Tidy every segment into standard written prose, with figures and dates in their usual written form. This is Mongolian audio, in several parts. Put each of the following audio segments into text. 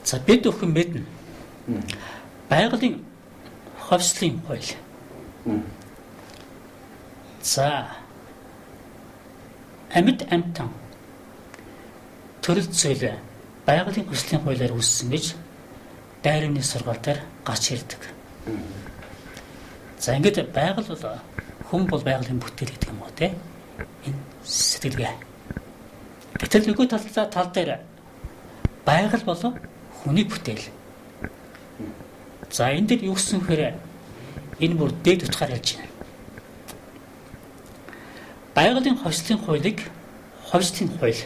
За бид өхөн мэднэ. Байгалийн ховслын хууль. За амьд амьтан төрөл зүйл байгалийн ховслын хуулиар үүссэн гэж дайрны сургаал дээр гарч ирдэг. За ингээд байгаль бол хүн бол байгалийн бүтээл гэдэг юм уу те? Энэ сэтгэлгээ. Гэтэл нөгөө тал дээр байгаль бол хүний бүтээл. За энэ дээр юу гэсэн хэрэг энэ бүр дээд утгаар ялж байна. Байгалийн ховслын хуулийг ховслын хууль.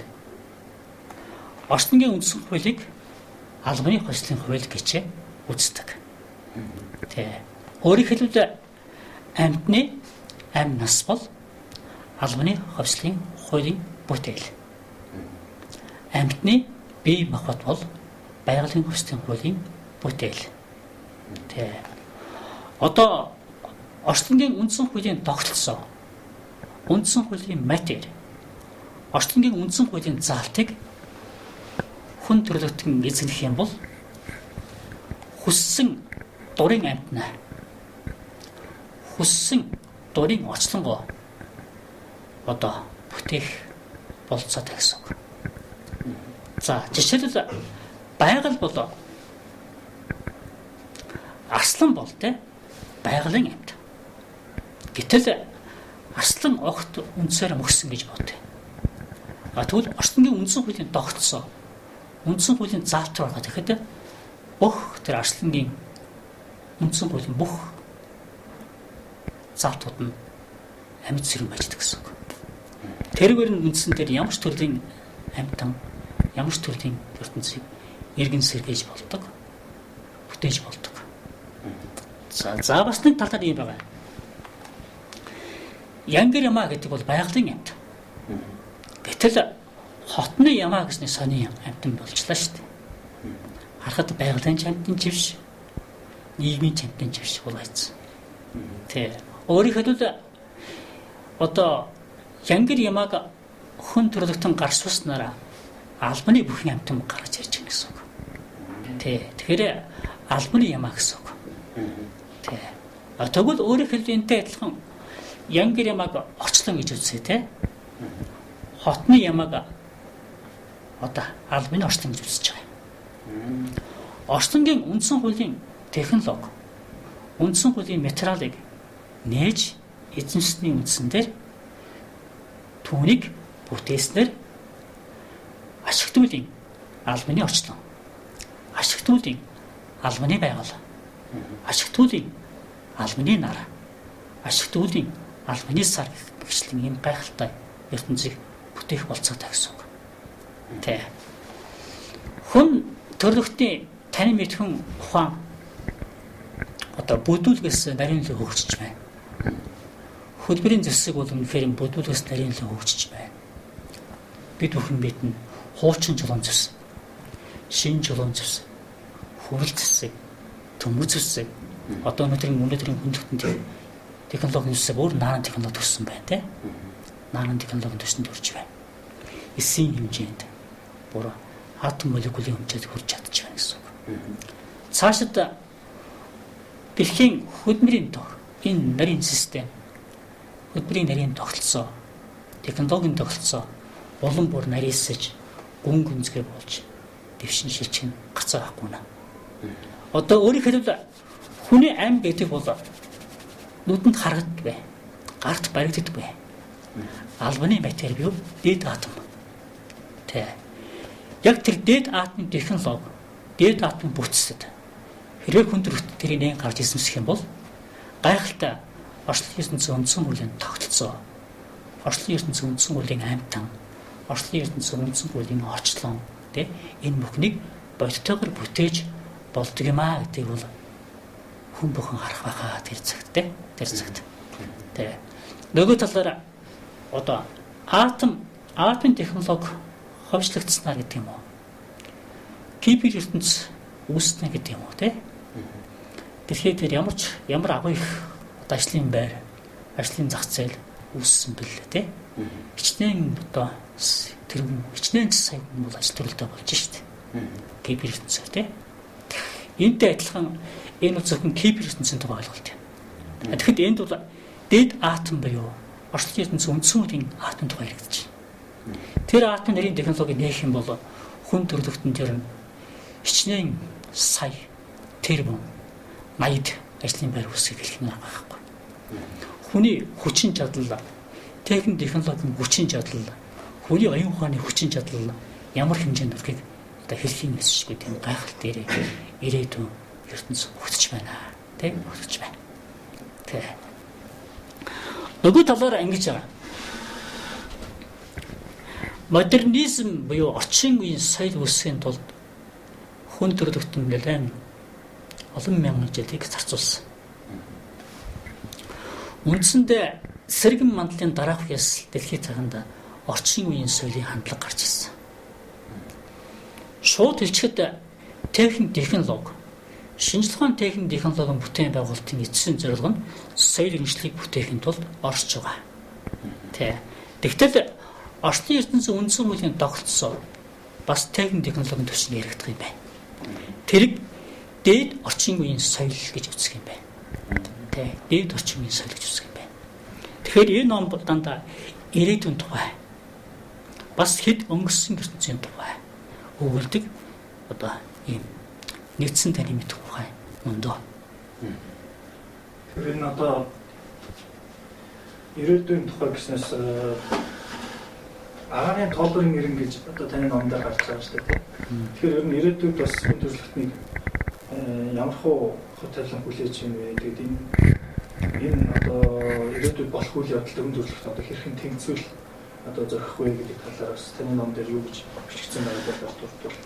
Орчнгийн үндсэн хуулийг албаны ховслын хууль гэж үздэг. Тэ. Өөрөөр хэлбэл амьтны амь нас бол албаны ховслын хуулийн бүтээл. Амьтны бие махбод бол байгалийн ховслын хуулийн бүтээл. Тэ. Одоо орчнгийн үндсэн хуулийн тогтолцоо, үндсэн хуулийн матери, орчнгийн үндсэн хуулийн заалтыг хүн төрөлхтөн эзэмлэх юм бол хүссэн дурын амьтнаа, хүссэн дурын очлонгоо одоо бүтээх болцоотой гэсэн үг. За жишээлбэл байгаль бол арслан бол тэ байгалийн амьт. Гэтэл арслан огт үндсээр мөксөн гэж бодъё. Тэгвэл орчнгийн үндсэн хуулийн тогтцоо, үндсэн хуулийн заалт руу ороход тэгэхэд бүх тэр арслангийн үндсэн хуулийн бүх заалтууд нь амьд зэрэг байждаг гэсэн үг. Тэргээр нь үндсэн дээр ямар ч төрлийн амьтан, ямар ч төрлийн ертөнцийг иргэн сэргээж болдог, бүтээж болдог. За бас нэг талаар юм байгаа. Янгэр ямаа гэдэг бол байгалийн амьт. Гэтэл хотны ямаа гэсний сони амьтан болчлаа шүү дээ. Харахад байгалийн амьтан живш, нийгмийн амьтан живш болайцсан. Тэ. Өөрөөр хэлбэл одоо янгэр ямааг хүн төрөлхтөн гарч суснараа албаны бүхэн амьтан гарч ирж байна гэсэн үг. Тэ. Тэгэхээр албаны ямаа гэсэн үг. Тэ. Тэгвэл өөрөөр хэлбэл энтэй адилхан янгэр ямааг орчлон гэж үзье те. Хотны ямааг одоо албаны орчлон гэж үзэж байгаа. Орчлонгийн үндсэн хуулийн технологи, үндсэн хуулийн материалыг нээж эзэмшсэний үндсэн дээр түүнийг бүтээснээр ашигтуулын албаны орчлон, ашигтуулын албаны байгал, ашигтуулын албаны нар, ашигтуулын албаны сар гэхчлэн юм гайхалтай ертөнцийг бүтээх болцоотой гэсэн үг. Тэ. Хүн төрлөختний тань мэдхэн ухаан одоо бүдүүлгээс нарийн лөө хөгжиж байна. Хөдөлмөрийн зэвсэг бол үнэхээр бүдүүлгээс нарийн лөө хөгжиж байна. Бид бүхэн мэднэ хуучин чулуун зэвсэг, шинэ чулуун зэвсэг, хүрэл зэвсэг, төмөц зэвсэг одоо өнөөдрийн хүндэтгэн технологийн зэвсэг өөр наан технологи төрсөн байна те. Наан технологийн төсөнд хүрч байна. Эсийн хэмжээнд бүр атом молекулын хэмжээнд хүрч чадчих байна гэсэн үг. Цаашид дэлхийн хөдөлмөрийн тог энэ нарийн систем, хөдөлмөрийн нарийн тогтолцоо, технологийн тогтолцоо улам бүр нарийсаж гүн гүнзгий болж дэвшин шилжих гацаа байхгүй наа. Одоо өөрөөр хэлбэл хүний амь гэдэг бол нүдэнд харагддаг бай. Гарт баригддаг бай. Албаны матери бий дээд атом. Тэ. Яг тэр дээд атомын технологи, дээд атомын бүтцэд хэрэг хүн төрөлхтөн тэрийг гарч эзэмсэх юм бол гайхалтай орчлон ертөнцийн үндсэн хуулийн тогтолцоо, орчлон ертөнцийн үндсэн хуулийн амьтан, орчлон ертөнцийн үндсэн хуулийн орчлон тэ энэ бүхнийг бодтойгоор бүтээж болдог юм аа гэдэг бол хүн бүхэн харах байхаа тэр цагт тэ. Тэ. Нөгөө талаараа одоо атомын технологи ховшлогдснаар гэдэг юм уу? Кибер ертөнц үүснэ гэдэг юм уу те? Тэгэхээр тэр ямар агуу их ажлын байр, ажлын зах зээл үүссэн бэлээ те? Хичнээн одоо тэр хичнээн сая хүн бол ажил төрөлтэй болж шít. Кибер ертөнцөөр тий. Энтэй адилхан энэ зөвхөн кибер ертөнцийн тухай ойлголт юм. Тэгэхэд энд бол дээд атом буюу орчлон ертөнцийн үндсэн атом тухай яригдаж байна. Тэр атом нэрийн технологи нээх юм бол хүн төрлөختөн дээр нь хичнээн сая тэрбум 80 ажлын байр үүсгэх хэлэх юм байхгүй. Хүний хүчин чадал, техник технологийн хүчин чадал, хүний оюун ухааны хүчин чадал ямар хэмжээнд өрхийг одоо хэлхийн мэсчгүй тийм гайхалт дээр ирээдүйн ертөнц өгч байна. Тийм өгч байна. Тийм. Нөгөө талаараа ингэж байгаа. Модернизм буюу орчин үеийн соёл үүсгэхийн тулд хүн төрлөختөн нэлээд олон мянган жилийг зарцуулсан. Үндсэндээ сэргэн мандлын дараах үеэс дэлхийд цааханд орчин үеийн соёлын хандлага гарч ирсэн. Шууд хэлчихэд техник технологи, шинжлэх ухааны техник технологийн бүтээн байгуулалтын эцсийн зорилго нь соёл шинжилгээг бүтээхийн тулд орж байгаа. Тэгтэл орчны ертөнцийн үндсэн хуулийн тогтолцоо бас техник технологийн түвшинд яригдах юм байна. Тэрийг дээд орчин үеийн соёл гэж үздэг юм байна. Дээд орчин үеийн соёл гэж үздэг юм байна. Тэгэхээр энэ ном дандаа ирээдүйн тухай бас хэд өнгөрсөн ертөнцийн тухай өгүүлдэг одоо ийм нэгдсэн таны мэдэх ухаан мөндөө. Тэгэхээр энэ одоо ирээдүйн тухай гэснээс агаарын тоолбарын нэрэн гэж одоо таны номдоо гарч байгаа шүү дээ. Тэгэхээр ер нь ирээдүйд бас хүн төрөлхтнийг ямар хөө хотелон хүлээж юм бэ гэдэг энэ одоо ирээдүйд болох үйл явдал хүн төрөлхт одоо хэрхэн тэнцвэл одоо зөрөх вэ гэдэг талаар бас таны ном дээр юу гэж бичигдсэн байгааг дурдвал.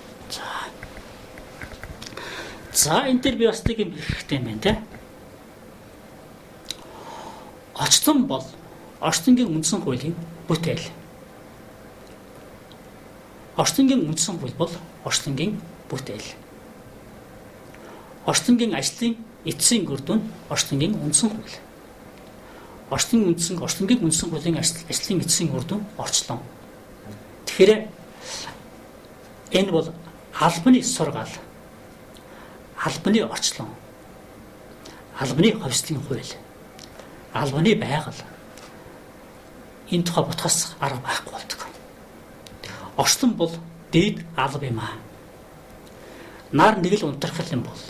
За энэ дээр би бас нэг юм хэлэхтэй юм байна те. Орчлон бол орчнгийн үндсэн хуулийн бүтээл. Орчнгийн үндсэн хууль бол орчнгийн бүтээл. Орчнгийн ажлын эцсийн үр дүн орчнгийн үндсэн хууль. Орчнгийн үндсэн хуулийн ажлын эцсийн үр дүн орчлон. Тэгэхээр энэ бол албаны сургаал, албаны орчлон, албаны ховслын хууль, албаны байгаль энэ тухай бодхоос арга байхгүй болдог. Орчлон бол дээд алба юм аа. Нар нэг л унтрах юм бол,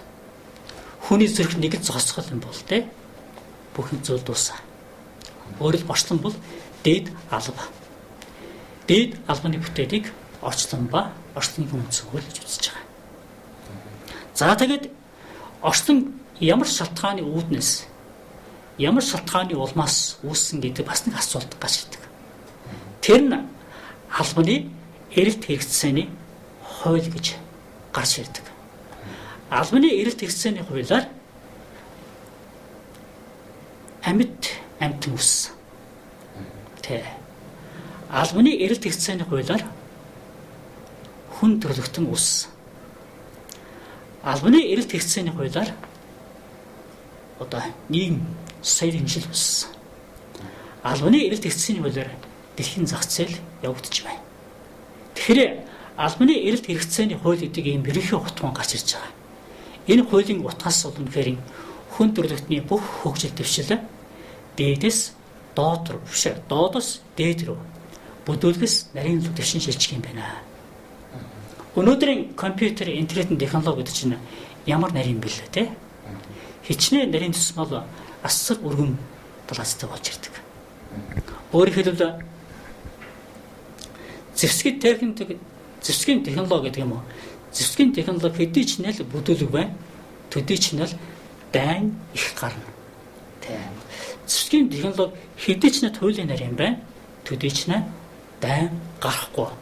хүний зүрх нэг л зогсгол юм бол те бүхэн зүйл дуусаа. Өөрөлд орчлон бол дээд алба. Дээд албаны бүтээлийг орчлон ба орчлонгийн үндсэн хууль гэж үзэж байгаа. За тэгээд орчлон ямар шалтгааны үүднээс, ямар шалтгааны улмаас үүссэн гэдэг бас нэг асуулт гарч ирдэг. Тэр нь албаны эрэлт хэрэгцээний хууль гэж гарч ирдэг. Албаны эрэлт хэрэгцээний хуулиар амьтан үс. Албаны эрэлт хэрэгцээний хуулиар хүн төрлөختөн үс. Албаны эрэлт хэрэгцээний хуулиар одоо нийгэм соёл хэмжил үс. Албаны эрэлт хэрэгцээний хуулиар дэлхийн зах зээл явагдаж байна. Тэгэхээр албаны эрэлт хэрэгцээний хууль гэдэг ийм ерөнхий утга гарч ирж байгаа. Энэ хуулийн утгаас үнэхээр хүн төрлөختний бүх хөгжил дэвшил дээдээс доод руу биш доодоос дээд рүү бүдүүлгээс нарийн руу дэвшин шилжих юм байна. Өнөөдрийн компьютер, интернетийн технологи гэдэг чинь ямар нарийн бэлээ те? Хичнээн нарийн төсмөл асар өргөн талаастай болж ирдэг. Өөрөөр хэлбэл зэвсгийн технологи гэдэг юм уу? Зэвсгийн технологи хэдий ч нэл бүдүүлэг байна. Төдий ч нэл дайн их гарна. Зэвсгийн технологи хэдий ч нэл хуулийн нарийн байна. Төдий ч нэл дайн гарахгүй.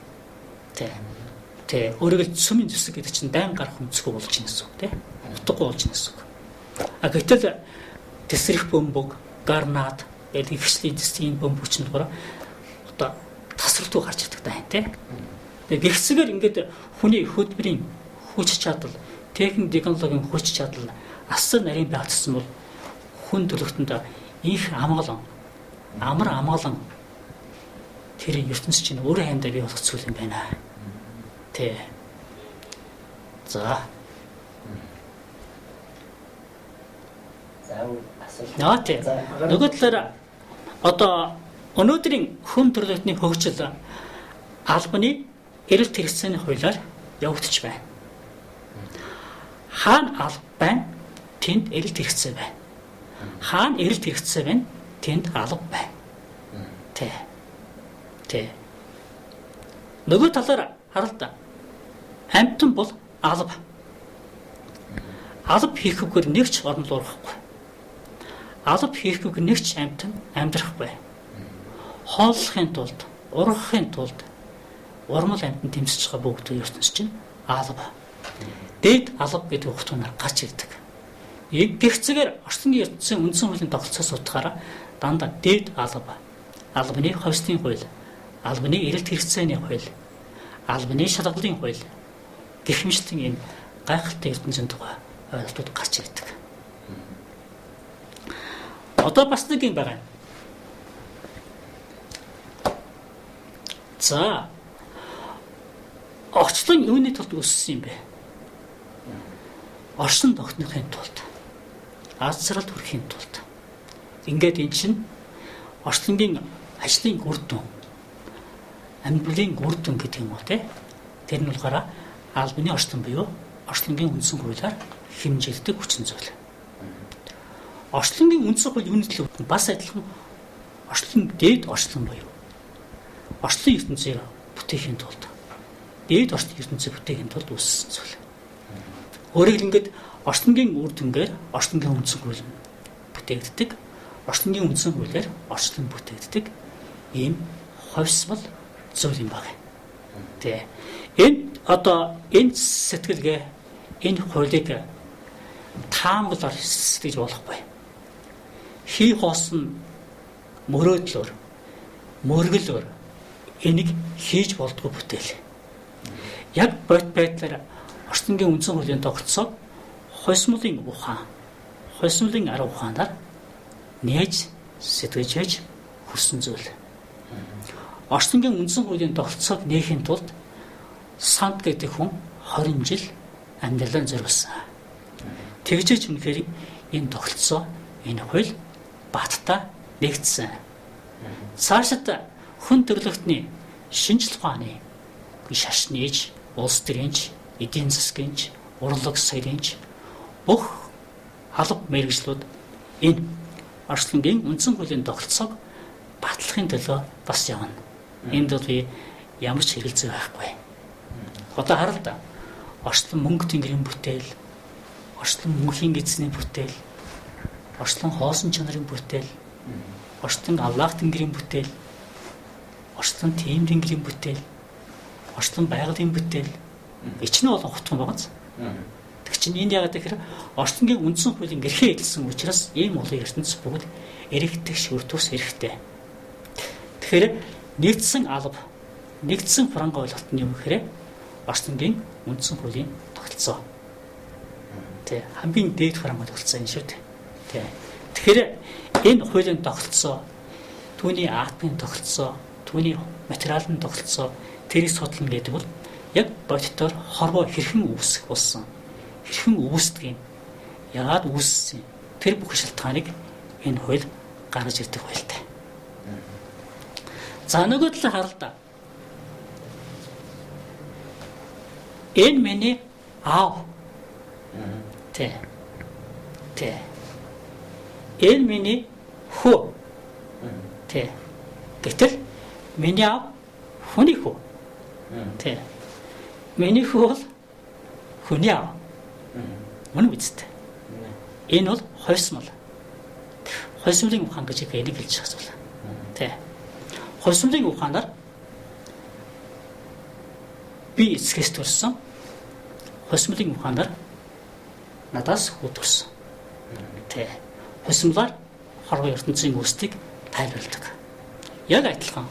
Өөрөөр сүмийн зэвсэг гэдэг чинь дайн гарах өнцгөө болж байна гэсэн үг тийм. Утгагүй болж байна гэсэн үг. Гэтэл тесрэх бөмбөг, гарнат, ихслийн зэвсгийн бөмбөгчнүүд гоо одоо тасралтуу гарч ирдэг даа тийм. Гэрцэгээр ингээд хүний хөдөлмөрийн хүч чадал, техник технологийн хүч чадал асар нарийн байцсан бол хүн төлөвтөнд их амгалан, амар амгалан тэр ертөнц чинь өөрөө хайндаа бий болох зүйл юм байна. За. За асуулт. Наа тий. Нөгөө талаараа одоо өнөөдрийн хүн төрөлхтний хөгжил албаны эрэлт хэрэгцээний хуулиар явагдаж байна. Хаана алба байна? Тэнд эрэлт хэрэгцээ байна. Хаана эрэлт хэрэгцээ байна? Тэнд алба байна. Тэ. Нөгөө талаараа харалта. Амьтан бол алба. Алба хийхгүйгээр нэг ч орон руу орохгүй. Алба хийхгүйгээр нэг ч амьтан амьдрахгүй. Хооллохын тулд, ургахын тулд урмал амьтан тэмцэж байгаа бүгд ертөнц чинь алба. Дээд алба гэдэг утгаар гарч ирдэг. Гэгцэгээр орчны ертөнцийн үндсэн хуулийн тогтолцоос утгаараа дандаа дээд алба, албаны ховстын хууль, албаны эрэлт хэрэгцээний хууль, албаны шалгалын хууль гэх мэтлэн энэ гайхалтай ертөнцийн тухай ойлголтууд гарч ирдэг. Одоо бас нэг юм байна. За. Орчлон юуны тулд үүссэн юм бэ? Оршин тогтнохын тулд, азсралд хүрэхийн тулд. Ингээд эн чинь орчлонгийн ажлын үр дүн, амьдралын үр дүн гэдэг юм уу те? Тэр нь болохоор албаны орчлон буюу орчлонгийн үндсэн хуулиар хэмжигддэг хүчин зүйл. Орчлонгийн үндсэн хууль юуны төлөв бас адилхан орчлон дээд орчлон буюу орчлон ертөнцийг бүтээхийн тулд дээд орчлон ертөнцийг бүтээхийн тулд үүссэн зүйл. Өөрөөр хэлбэл орчлонгийн үр дүнгээр орчлонгийн үндсэн хууль бүтээгддэг. Орчлонгийн үндсэн хуулиар орчлон бүтээгддэг. Ийм ховсмол зүйл юм байна. Тэ. Энэ сэтгэлгээ энэ хуулийг таамаглаар сэтгэж болохгүй. Хий хоосон мөрөөдлөөр мөргөлөөр энийг хийж болдгоо бүтээл. Яг бод байдлаар орчлонгийн үндсэн хуулийн тогтолцоог хосмолын ухаан, хосмолын арга ухаанаар нээж сэтгэж хүрсэн зүйл. Орчлонгийн үндсэн хуулийн тогтолцоог нээхийн тулд Сант гэдэг хүн 20 жил амьдралаа зориулсан. Тэгжээч үнэхээр энэ тогтолцоо, энэ хууль баттай нэгдсэн. Цаашид хүн төрлөختний шинжлэх ухааны шашныг, улс төрийнч, эдийн засгийнч, урлаг соёлынч бүх алба мэргэжлүүд энэ орчлонгийн үндсэн хуулийн тогтолцоог батлахын төлөө бас явна. Энд бол би ямар ч хэрэгцээ байхгүй. Одоо хараа л да. Орчлон мөнгө тэнгэрийн бүтээл, орчлон мөнхийн эзний бүтээл, орчлон хоосон чанарын бүтээл, орчлон аллах тэнгэрийн бүтээл, орчлон тийм тэнгэрийн бүтээл, орчлон байгалийн бүтээл ичнэ олон хутган байгааз. Тэг чинь энд яагаад гэхээр орчлонгийн үндсэн хуулийн гэрхээ эдэлсэн учраас ийм олон ертөнц бүгд эрэгтэй шүртүүс эрэхтэй. Тэгэхээр нэгдсэн алба, нэгдсэн франк ойлголт нь юм гэхээр орчлонгийн үндсэн хуулийн тогтолцоо. Тэ хамгийн дээд франк тогтолцоо юм шүү дээ. Тэ. Тэгэхээр энэ хуулийн тогтолцоо, түүний атомын тогтолцоо, түүний материалын тогтолцоо тэрийг судлана гэдэг бол яг бодитоор хорвоо хэрхэн үүсэх болсон. Хэрхэн үүсдэг юм? Яагаад үүссэн? Тэр бүх шалтгааныг энэ хууль гаргаж ирдэг байлтай. За нөгөө талаар хараа л да. Энэ миний аав. Тэ. Энэ миний хүү. Тэ. Гэтэл миний аав хүний хүү. Тэ. Миний хүү бол хүний аав. Мөн үстэй. Энэ бол хойсмол. Хойсмолын ухаан гэж энийг хэлж асуулаа. Тэ. Хойсмолын ухаанаар би эцгээс төрсөн. Хойсмолын ухаанаар надаас хүү төрсөн. Тэ. Хойсмолоор хорвоо ертөнцийн үүсдгийг тайлбарладаг. Яг адилхан.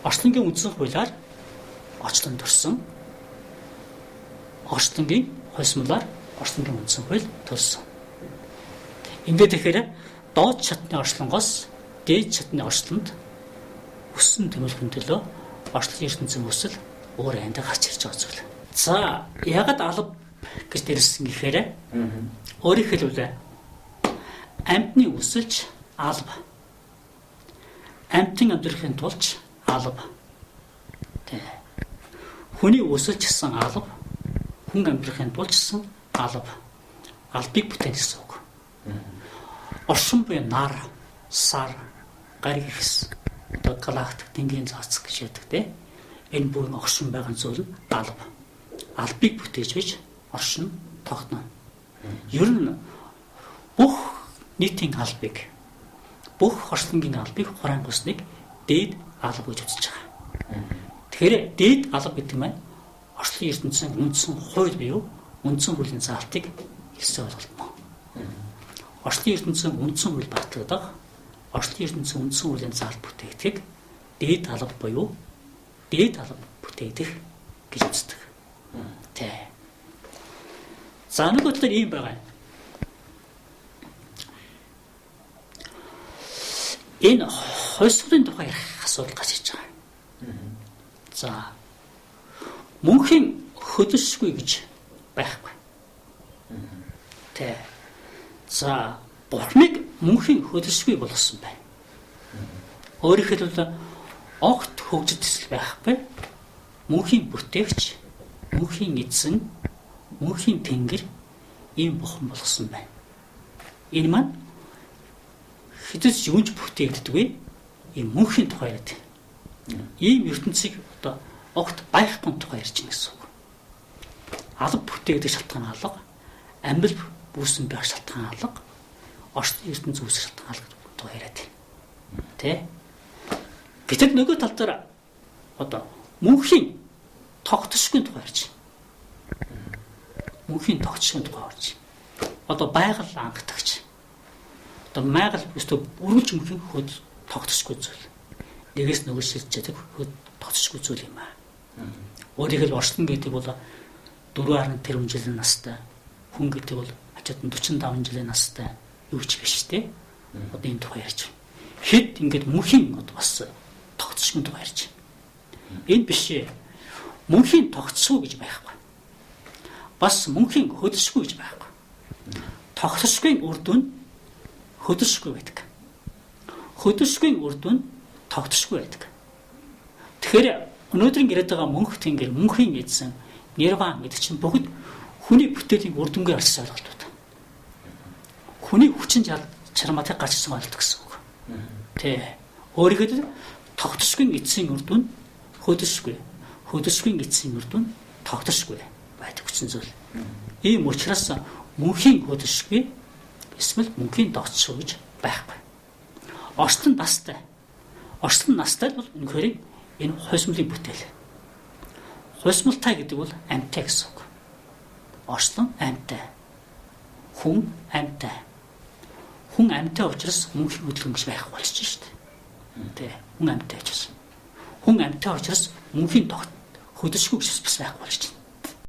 Орчлонгийн үндсэн хуулиар орчлон төрсөн. Орчлонгийн хойсмолоор орчлонгийн үндсэн хууль төрсөн. Ингээд тэгэхээр доод шатны орчлонгоос дээд шатны орчлонд өссөн тэмүүлхэн төлөө орчлон ертөнцийн өсөл өөр аяндаа гарч ирж байгаа зүйл. За ягаад алба гэж дэрсэн гэхээр өөрөөр хэлбэл амьтны өсөлч алба. Амьтан амьдрахын тулд алба. Тэ. Хүний өсөлч гэсэн алба, хүн амьдрахын тулд гэсэн алба. Албыг бүтээн гэсэн үг. Оршин буй нар, сар, гариг ихс, одоо галактик тэнгэрийн цацк гэж яддаг тийм. Энэ бүхэн оршин байгаа зүйл алба. Албыг бүтээж бич оршин тогтно. Ер нь бүх нийтийн албыг, бүх орчнгийн албыг хураан госныг дээд алба гэж үзэж байгаа. Тэгэхээр дээд алба гэдэг нь орчлон ертөнцийн үндсэн хууль буюу үндсэн хуулийн заалтыг хэлсэн ойлголт мөн. Орчлон ертөнцийн үндсэн хууль батлагдах, орчлон ертөнцийн үндсэн хуулийн заалт бүтээгдэх дээд алба буюу дээд алба бүтээгдэх гэж үздэг. Тэ. За нөгөө талаар ийм байгаа юм. Энэ хойсгын тухай ярих асуудал гарч иж байгаа. За мөнхийн хөдөлсгүй гэж байхгүй. Тэ. За бурхныг мөнхийн хөдөлсгүй болгосон байна. Өөрөөр хэлбэл огт хөгжил төсөл байхгүй. Мөнхийн бүтээгч, мөнхийн эзэн, мөнхийн тэнгэр ийм бурхан болгосон байна. Энэ маань хэдэж юунж бүтээгддэггүй ийм мөнхийн тухай яриад. Ийм ертөнцийг одоо огт байхгүй тухай ярьж байна гэсэн үг. Алба бүтээгдэх шалтгаан алга, амьд үүсэн байх шалтгаан алга, орчлон ертөнц үүсэх шалтгаан алга тухай яриад байна. Тэ? Гэтэл нөгөө тал дээр одоо мөнхийн тогтшгүй тухай ярьж байна. Мөнхийн тогтшгүй тухай ярьж байна. Одоо байгаль ангатагч. Одоо майгал өстө өргөж мөнхийн хөд тогтшгүй зүйл. Нэгээс нөгөө шилжээд хөд тогтшгүй зүйл юм аа. Өөрөөр хэлбэл орчлон гэдэг бол 4.1 тэрбум жилийн настай. Хүн гэдэг бол ачаад 45 жилийн настай юу ч биш те. Одоо энэ тухай ярьж байна. Хэд ингээд мөнхийн одоо бас тогтшгүй тухай ярьж байна. Энэ биш ээ. Мөнхийн тогтсгүй гэж байхгүй. Бас мөнхийн хөдөлсгүй гэж байхгүй. Тогтсгүй үр дүн хөдөлсгүй байдаг. Хөдөлсгүй үр дүн тогтсгүй байдаг. Тэгэхээр өнөөдрийн яриад байгаа мөнх тэнгэр, мөнхийн эзэн, нирван гэдэг чинь бүгд хүний бүтээлийн үр дүнгээ арчсан ойлголтууд. Хүний хүчин чармаатыг гарчсан ойлголт гэсэн үг. Тэ. Өөрөөр тогтсгүй эцсийн үр дүн хөдөлсгүй. Хөдөлсгүй эцсийн үр дүн тогтсгүй байдаг хүчин зүйл. Ийм учраас мөнхийн хөдөлсгүй эсвэл мөнхийн тогтсгүй гэж байхгүй. Орчлон настай. Орчлон настай бол үнэхээр энэ хойсмолын бүтээл. Хойсмолтай гэдэг бол амьтай гэсэн үг. Орчлон амьтай. Хүн амьтай. Хүн амьтай учраас мөнхийн хөдөлгөөн гэж байхгүй болчих шүү дээ. Тэ. Хүн амьтай учраас. Хүн амьтай учраас мөнхийн тогт хөдөлсгүй гэж бас байхгүй болж байна.